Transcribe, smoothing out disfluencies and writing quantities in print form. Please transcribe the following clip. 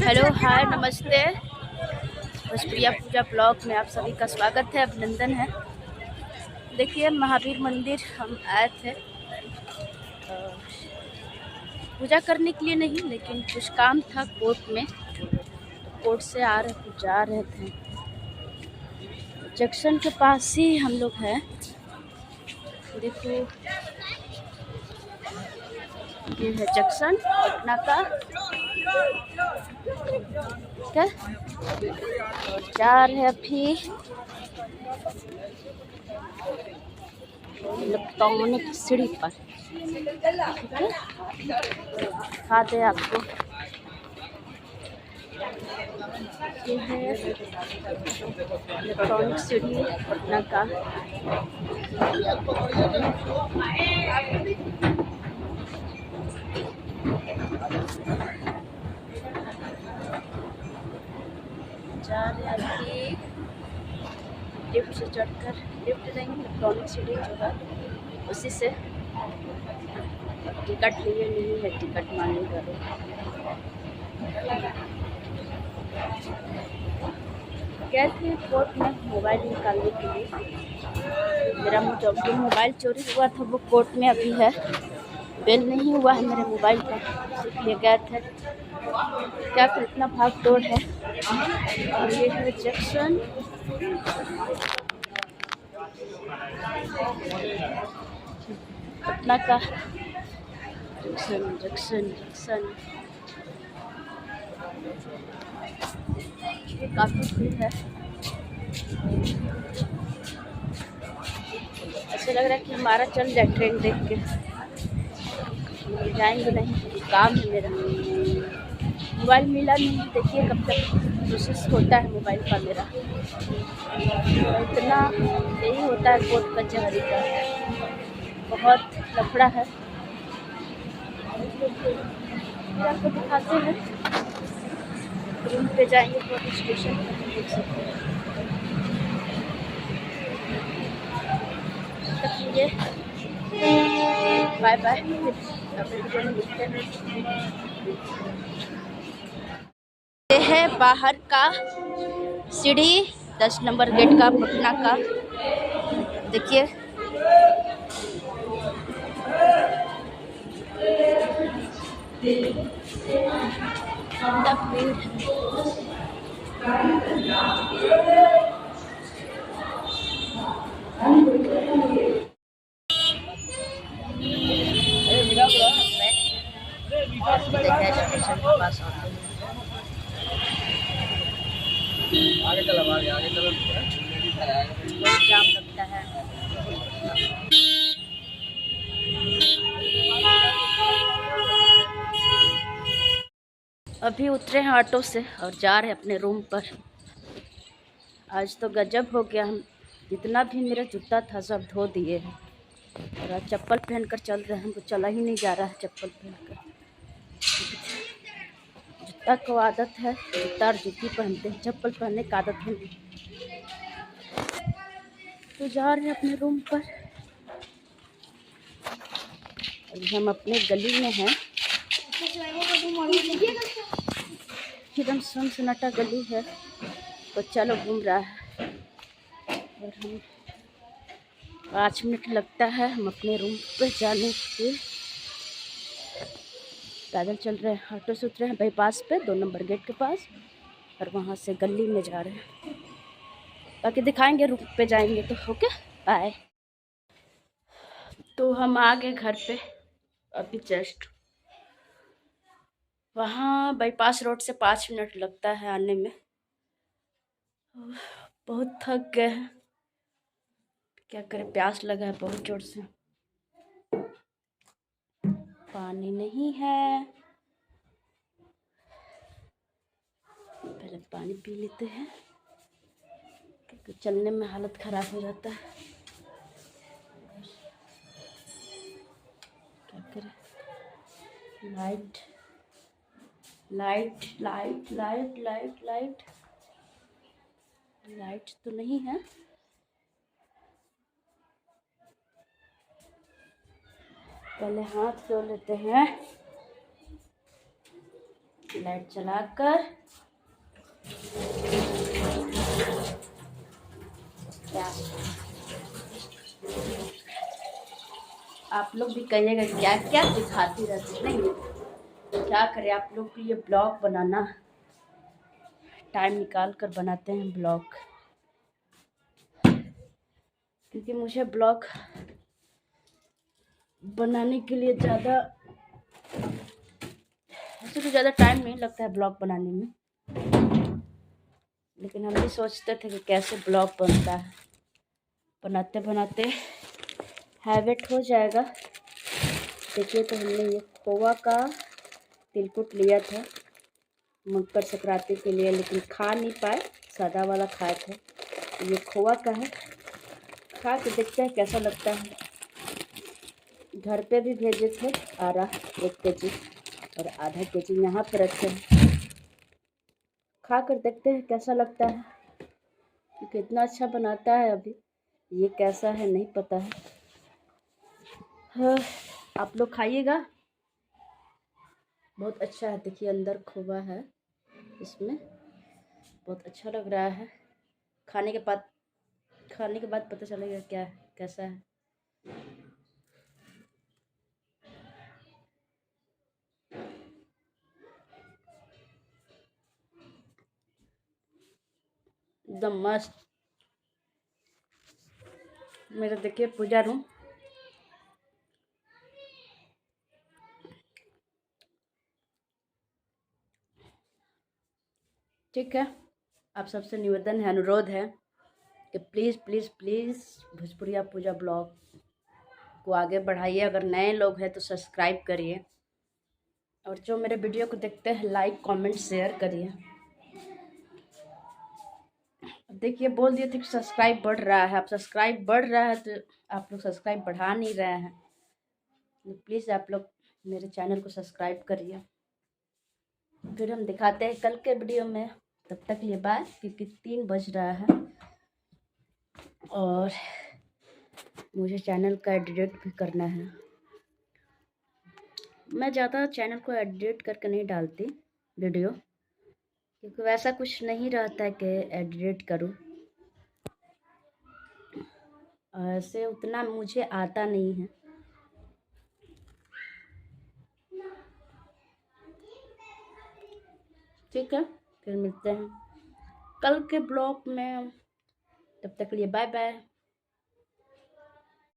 Hello hi नमस्ते। भोजप्रिया पूजा blog में आप सभी का स्वागत है, अभिनंदन है। देखिए महावीर मंदिर हम आए थे पूजा करने के लिए नहीं, लेकिन कुछ काम था कोर्ट में, तो कोर्ट से आ रहे जा रहे थे। जंक्शन के पास ही हम लोग हैं। देखो ये है जंक्शन पटना का, क्या और जा रहे अभी इलेक्ट्रॉनिक सीढ़ी पर। दिखा दे आपको, ये है इलेक्ट्रॉनिक सीढ़ी पटना का। जा रहे अभी लिफ्ट से चढ़कर, लिफ्ट लेंगे इलेक्ट्रॉनिक सीढ़ी जो है उसी से। टिकट लिए नहीं है, टिकट मांगे करो। गए थे कोर्ट में मोबाइल निकालने के लिए। मेरा जो मोबाइल चोरी हुआ था वो कोर्ट में अभी है, बेल नहीं हुआ है मेरे मोबाइल का, इसलिए गए थे। क्या फिर इतना भाग दौड़ है। और ये है जंक्शन, पटना का जंक्शन जंक्शन जंक्शन। ये काफ़ी भीड़ है, ऐसा लग रहा है कि हमारा चल जाए ट्रेन देख के। जाएंगे नहीं, काम है मेरा। मोबाइल मिला नहीं, देखिए कब तक प्रोसेस होता है मोबाइल का मेरा। इतना यही होता है कोर्ट कचहरी का, बहुत लफड़ा है। आपको दिखाते हैं, रूम पे जाएंगे तो स्टेशन पर देख सकते हैं। बाय बाय, ये है बाहर का सीढ़ी 10 नंबर गेट का पटना का। देखिए कितना भीड़ स्टेशन के पास आते हैं। आगे चलो, आगे चलो, बहुत जाम लगता है। अभी उतरे हैं ऑटो से और जा रहे हैं अपने रूम पर। आज तो गजब हो गया, हम जितना भी मेरा जूता था सब धो दिए हैं और आज चप्पल पहनकर चल रहे हैं। हमको चला ही नहीं जा रहा है चप्पल पहनकर। जूता को आदत है, जूता और जूती पहनते हैं, चप्पल पहनने की आदत है नहीं। तो जा रहे हैं अपने रूम पर। अभी हम अपने गली में हैं, एकदम सन्नाटा गली है, बच्चा लोग घूम रहा है और हम 5 मिनट लगता है हम अपने रूम पे जाने के। पैदल चल रहे हैं, ऑटो से उतरे हैं बाईपास पे 2 नंबर गेट के पास और वहाँ से गली में जा रहे हैं। बाकी दिखाएंगे रूम पे जाएंगे तो। Okay bye. तो हम आ गए घर पे अभी जस्ट। वहाँ बाईपास रोड से 5 मिनट लगता है आने में। बहुत थक गए हैं, क्या करें, प्यास लगा है बहुत जोर से। पानी नहीं है, पहले पानी पी लेते हैं क्योंकि चलने में हालत ख़राब हो जाता है। क्या करें, light light light light light light light तो नहीं है। पहले हाथ धो लेते हैं। लाइट चलाकर क्या आप लोग भी कहिएगा क्या क्या दिखाती रहती नहीं, क्या करें आप लोग के लिए ब्लॉग बनाना, टाइम निकाल कर बनाते हैं ब्लॉग, क्योंकि मुझे ब्लॉग बनाने के लिए ज़्यादा ऐसे तो ज़्यादा टाइम नहीं लगता है ब्लॉग बनाने में, लेकिन हम भी सोचते थे कि कैसे ब्लॉग बनता है, बनाते बनाते हैबिट हो जाएगा। देखिए तो हमने ये खोवा का तिलकुट लिया था मकर संक्रांति के लिए, लेकिन खा नहीं पाए, सादा वाला खाए थे। ये खोवा का है, खा के देखते हैं कैसा लगता है। घर पे भी भेजे थे आरा 1 केजी और आधा केजी यहाँ पे रखे हैं, खा कर देखते हैं कैसा लगता है। कितना अच्छा बनाता है, अभी ये कैसा है नहीं पता है। हाँ, आप लोग खाइएगा, बहुत अच्छा है। देखिए अंदर खोवा है, इसमें बहुत अच्छा लग रहा है। खाने के बाद पता चलेगा क्या कैसा है। एकदम मस्त। मेरा देखिए पूजा रूम, ठीक है। आप सबसे निवेदन है, अनुरोध है कि please please please Bhojpuriya Puja blog को आगे बढ़ाइए। अगर नए लोग हैं तो सब्सक्राइब करिए, और जो मेरे वीडियो को देखते हैं लाइक कमेंट शेयर करिए। देखिए बोल दिए थे कि सब्सक्राइब बढ़ रहा है, अब सब्सक्राइब बढ़ रहा है तो आप लोग सब्सक्राइब बढ़ा नहीं रहे हैं। तो प्लीज़ आप लोग मेरे चैनल को सब्सक्राइब करिए। फिर हम दिखाते हैं कल के वीडियो में। तब तक लिए बाय, क्योंकि 3 बज रहा है और मुझे चैनल का एडिट भी करना है। मैं ज़्यादा चैनल को एडिट करके नहीं डालती वीडियो, क्योंकि वैसा कुछ नहीं रहता है कि एडिट करूं, ऐसे उतना मुझे आता नहीं है। ठीक है, फिर मिलते हैं कल के ब्लॉग में। तब तक के लिए बाय बाय।